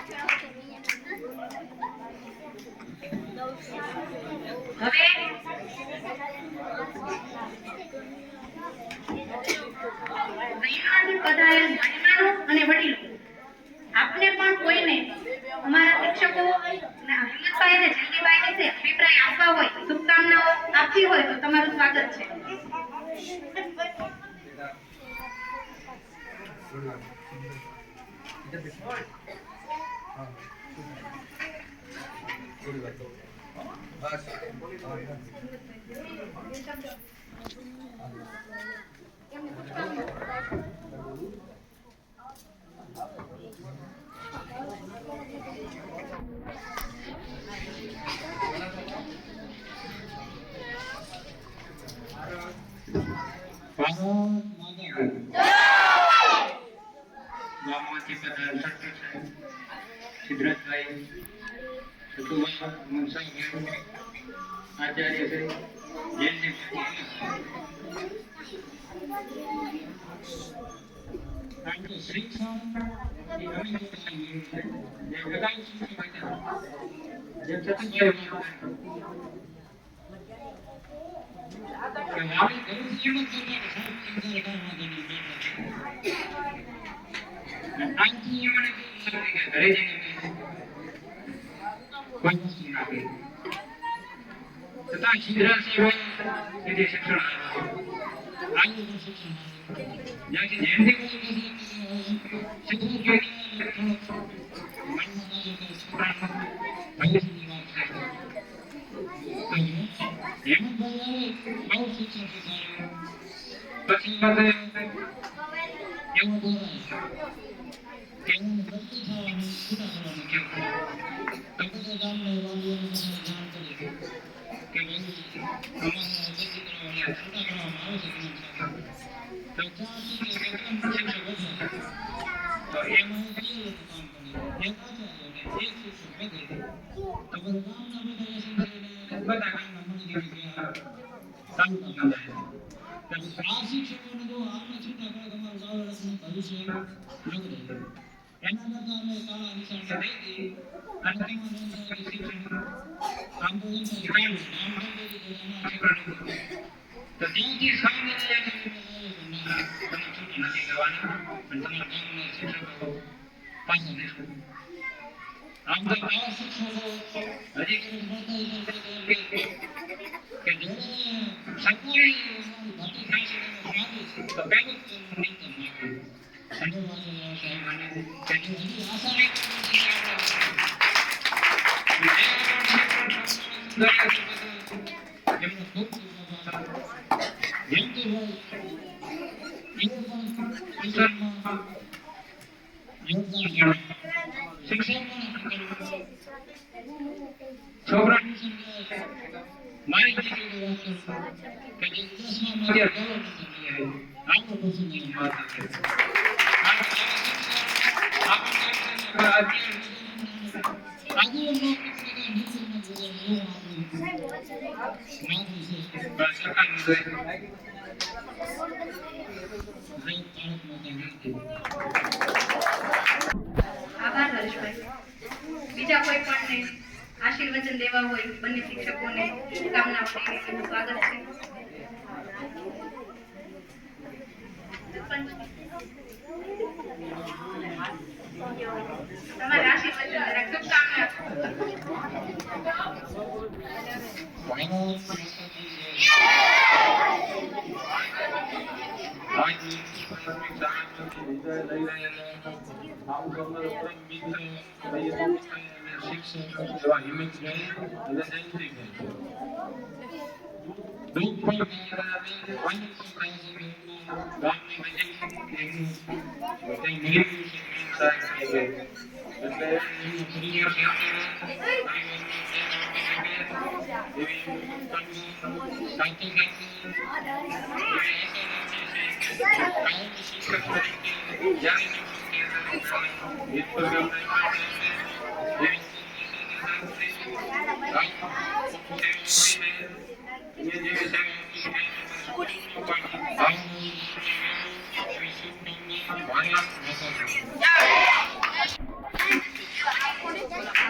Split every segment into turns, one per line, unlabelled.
હવે પધારેલ મહેમાનો અને વડીલો, આપને પણ કોઈને અમારા શિક્ષકો હિંમતભાઈ અને જયંતિભાઈ વિશે અભિપ્રાય આપવા હોય, શુભકામનાઓ આપવી હોય તો તમારું સ્વાગત છે.
આચાર્ય શ્રી तथा शीघ्र सेवा सीधे शिक्षण आयु शिक्षण जैसे जयंती को शिक्षण के આભાર હર્ષભાઈ. બીજા કોઈ પણ આશીર્વચન દેવા હોય બંને શિક્ષકોને શુભકામના આપીને સ્વાગત છે. તમારા આશીર્વચન શુભકામના.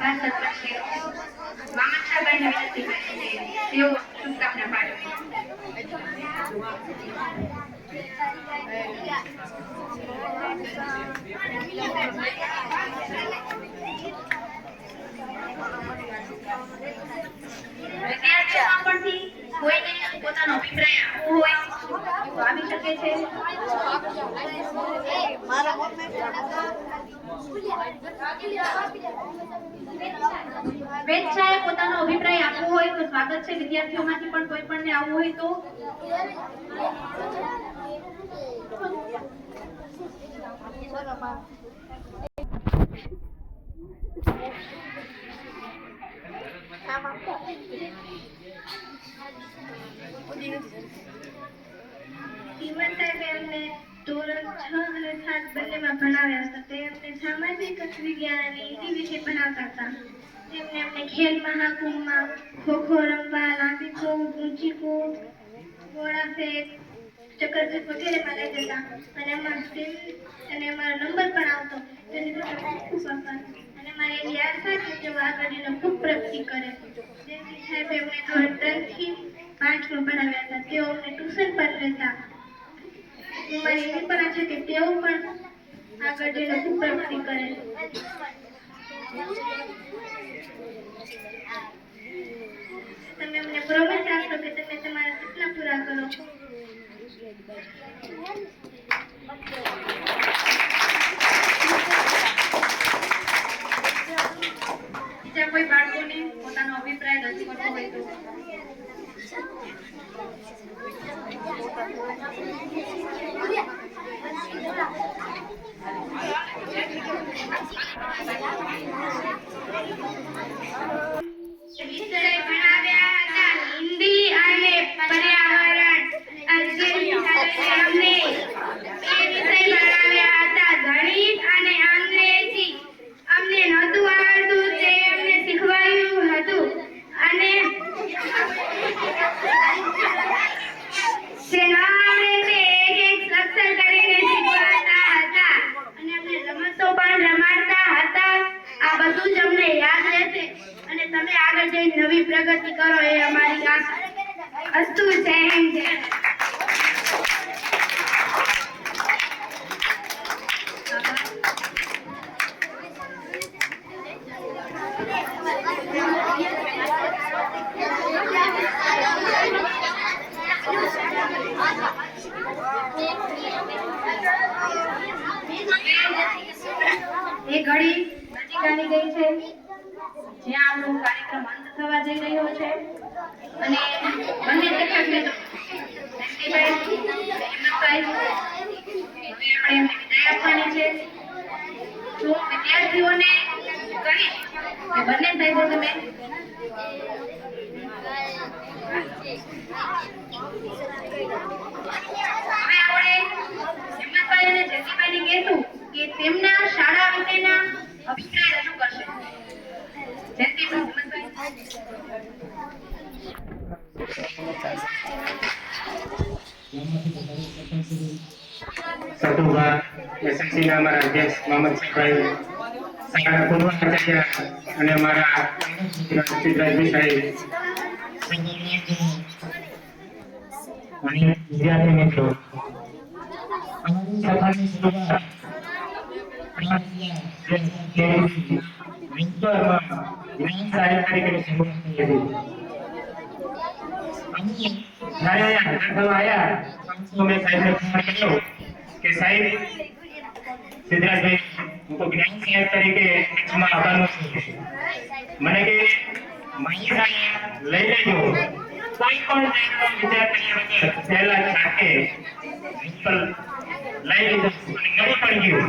આભાર સરપંચશ્રી મામનશાહભાઈને વિનંતી કરી છે તેઓ શુભકામના પાઠવે. વિદ્યાર્થીઓમાં પરથી કોઈને પોતાનો અભિપ્રાય આપવો હોય તો આવી શકે છે. સ્વેચ્છાએ પોતાનો અભિપ્રાય આપવો હોય તો સ્વાગત છે. વિદ્યાર્થીઓમાંથી પણ કોઈ પણને આવવું હોય તો
હિમંતાબેન અમને ધોરણ 6 અને 7 બંનેમાં ભણાવ્યા હતા. તે અમને સામાજિક વિજ્ઞાન અને હિન્દી વિષય ભણાવતા હતા. તેમને અમને ખેલ મહાકુંભમાં ખોખો રમવા, લાંબી કૂદ, ઊંચી કૂદ, ગોળા ફેંક, ચક્કરફેંક વગેરેમાં લઈ જતા અને અમારો નંબર પણ આવતો. તેની બદલ ખૂબ આભાર. અને મારી એવી આશા છે કે હું આગળ જઈને ખૂબ પ્રગતિ કરે. જેથી સાહેબે અમને ધોરણ 3 થી 5 માં ભણાવ્યા હતા. તેઓ અમને ટ્યુશન પર લેતા. મારી એવી પણ આશા કે તેઓ પણ આગળ જઈને ખૂબ પ્રગતિ કરે. તમે અમને પ્રોમિસ આપશો કે તમે તમારા સપના પૂરા કરો.
બીજા કોઈ બાળકોને પોતાનો અભિપ્રાય રજૂ કરવો હોય તો
વિષય ભણાવ્યા હતા હિન્દી અને પર્યાવરણ. અમને એ વિષય ભણાવ્યા હતા ગણિત અને અંગ્રેજી. અમને નહોતું આવડતું તે અમને શીખવાયું હતું અને જે ન આવડે તે એક અક્ષર કરીને શીખવાડતા હતા અને અમને રમતો પણ રમાડતા હતા. આ બધું જ અમને યાદ રહેશે અને તમે આગળ જઈને નવી પ્રગતિ કરો એ અમારી આશા. અસ્તુ જય હિન્દ જય ભારત.
એ ઘડી નજીક આવી ગઈ છે જ્યાં આપણો કાર્યક્રમ અંત થવા જઈ રહ્યો છે અને બંને શિક્ષક મિત્રો હિંમતભાઈ, હવે આપણે એમને વિદાય આપવાની છે. તો વિદ્યાર્થીઓને કહીશ કે બંને સાહેબો તમે હવે આપણે હિંમતભાઈ અને જયંતિભાઈને કહેશું કે તેમના શાળા વિશેના અભિપ્રાય રજૂ કરશે. જયંતિભાઈ,
સતુભા એસએમસીના અમારા અધ્યક્ષ મોહમ્મદભાઈ, શાળાના પૂર્વ આચાર્ય અને અમારા સિદ્ધરાજભાઈ સાહેબ અને વિદ્યાર્થી મિત્રો, અમારી સભાની શરૂઆત જ્ઞાન સાહેબ તરીકે શરૂઆત થઈ હતી. જ્યારે આવ્યા મેં સાહેબને ફોન કર્યો કે સાહેબ સિદ્ધરાજભાઈ હું તો જ્ઞાન સાહેબ તરીકે કચ્છમાં આવવાનો છું. મને કે માહિતી લઈ લેજો, કોઈ પણ વિચાર કર્યા વગર પહેલા સાથે લઈ લીધો અને મળી પણ ગયું.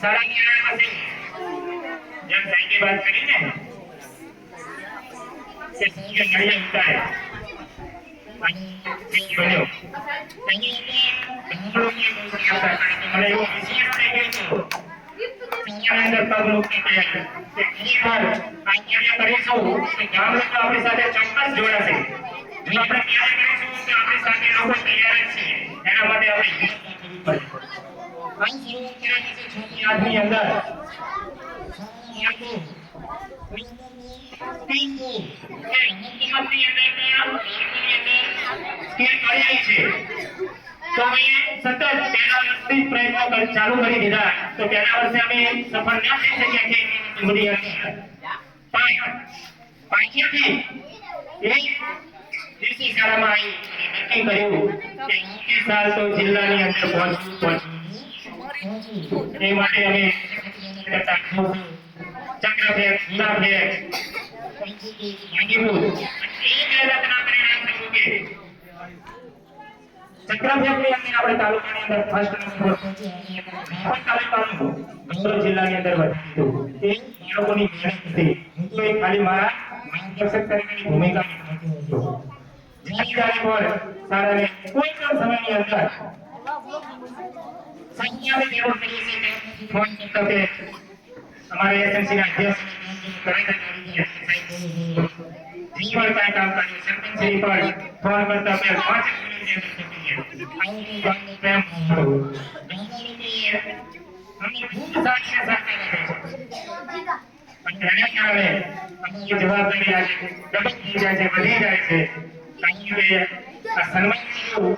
શાળાની આવ્યા પછી જેમ સાહેબે વાત કરીને કે સાહેબે મળીએ ઉતારે અને બન્યો મને એવો વિશેષ થઈ ગયો અંદર પગ મૂકી કે ઘણી વાર આ કાર્ય કરીશું કે ગામ લોકો આપણી સાથે ચોક્કસ જોડાશે. જો આપણે કાર્ય કરીશું તો આપણી સાથે લોકો તૈયાર જ છે. એના માટે આપણે ની અંદર તો અમે સતત પહેલા વર્ષથી પ્રયત્નો ચાલુ કરી દીધા તો પહેલા વર્ષે અમે સફળ ના થઈ શક્યા કે બધી પણ પાછળથી એક દેશી શાળામાં આવી નક્કી કર્યું કે આ સાલ તો જિલ્લાની અંદર પહોંચવું એ માટે અમે ચક્રફેર ગુલાફેર ચક્રફેરની અંદર આપણે તાલુકાની અંદર ફર્સ્ટ નંબર તાલુકાનું ગૌરવ જિલ્લાની અંદર વધાર્યું એ બાળકોની મહેનત હતી હું તો એ ખાલી મારા માર્ગદર્શક તરીકેની ભૂમિકા નિભાવતો હતો જવાબદારી પર શાળાને કોઈ પણ સમયની અંદર સંખ્યાની જરૂર પડી છે ફોન કરતો કે हमारे एसएमसी ના અધ્યક્ષ કરેક્ટર જીવન કાય કામ કર્યું સરપંચ શ્રી પર ફોન કરતા પહેલ 5 મિનિટ પ્રેમ અમે ખૂબ સારી સાથે પણ એના કારણે અમારી જવાબદારી આજે ડબલ થઈ જાય છે વધી જાય છે કારણ કે આ સન્માન વિડિયો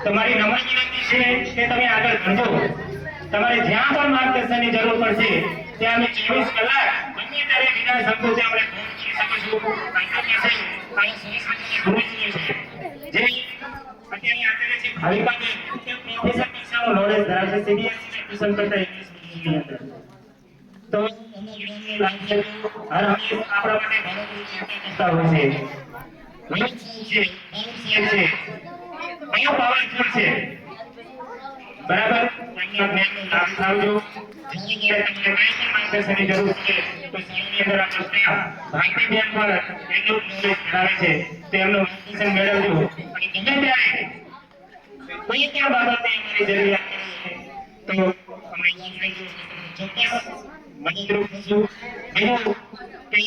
તમારી નમ્ર વિનંતી છે કે તમે આગળ વધો તમારે જ્યાં પણ માર્ગદર્શનની જરૂર પડશે ત્યાં અમે 24 કલાક ગમે ત્યારે વિના સંકોચે આપણે ફોન કરી શકીશું જે અત્યારે આચાર્ય છે ભાવિકાબેન તે પ્રોફેસર કક્ષાનો નોલેજ ધરાવે છે સીબીએસઈ ના ટ્યુશન કરતા ઇંગ્લિશ મીડિયમની અંદર તો હર હંમેશ આપણા માટે કરતા હોય છે કયો પાવરફુલ છે બરાબર આવજો માર્ગદર્શનની જરૂર છે તો શાળાની અંદર આપણો સ્ટાફ ભારતી બેન પર એટલું નોલેજ ધરાવે છે તેમનું માર્ગદર્શન મેળવજો અને ગમે ત્યારે કોઈ પણ બાબતે અમારી જરૂરિયાત તો અમે ચોક્કસ મદદરૂપ થશું બીજું કે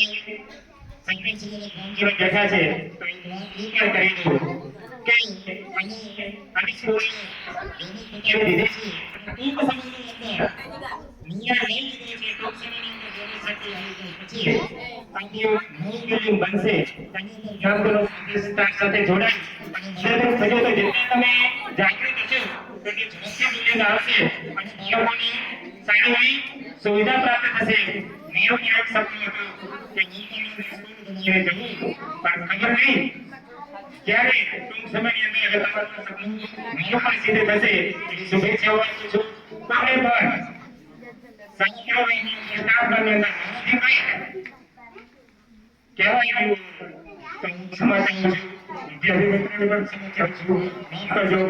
સંકલ્પની જીવન બેઠા છે તો એ પણ કરી દો કે અમે સ્કૂલની વિદેશી ટૂંક સમયની અંદર નિર્ણય લઈ લીધો છે ટૂંક સમયની અંદર જોડી શકતી પછી તાકીઓ નવું બિલ્ડિંગ બનશે ગામનો સ્ટાફ સાથે જોડાઈ અને થજો તો જેટલા તમે જાગૃત હશો તો કે ઝડપથી બિલ્ડિંગ આવશે અને બાળકોની સારી એવી સુવિધા પ્રાપ્ત થશે મેં ક્યાંક સપનું હતું કે નીકળીને સ્કૂલ બનાવીને જવું પણ ખબર નહીં ક્યારે ટૂંક સમયની અંદર હવે તમારું સપનું મારું પણ સિદ્ધ થશે એવી શુભેચ્છાઓ આપું છું તમને પણ સંખ્યાઓ સ્ટાફની અંદર કહેવાય આવ્યું તો હું સમાચાર છું વિદ્યાર્થી મિત્રોને પણ સમાચાર છું કરજો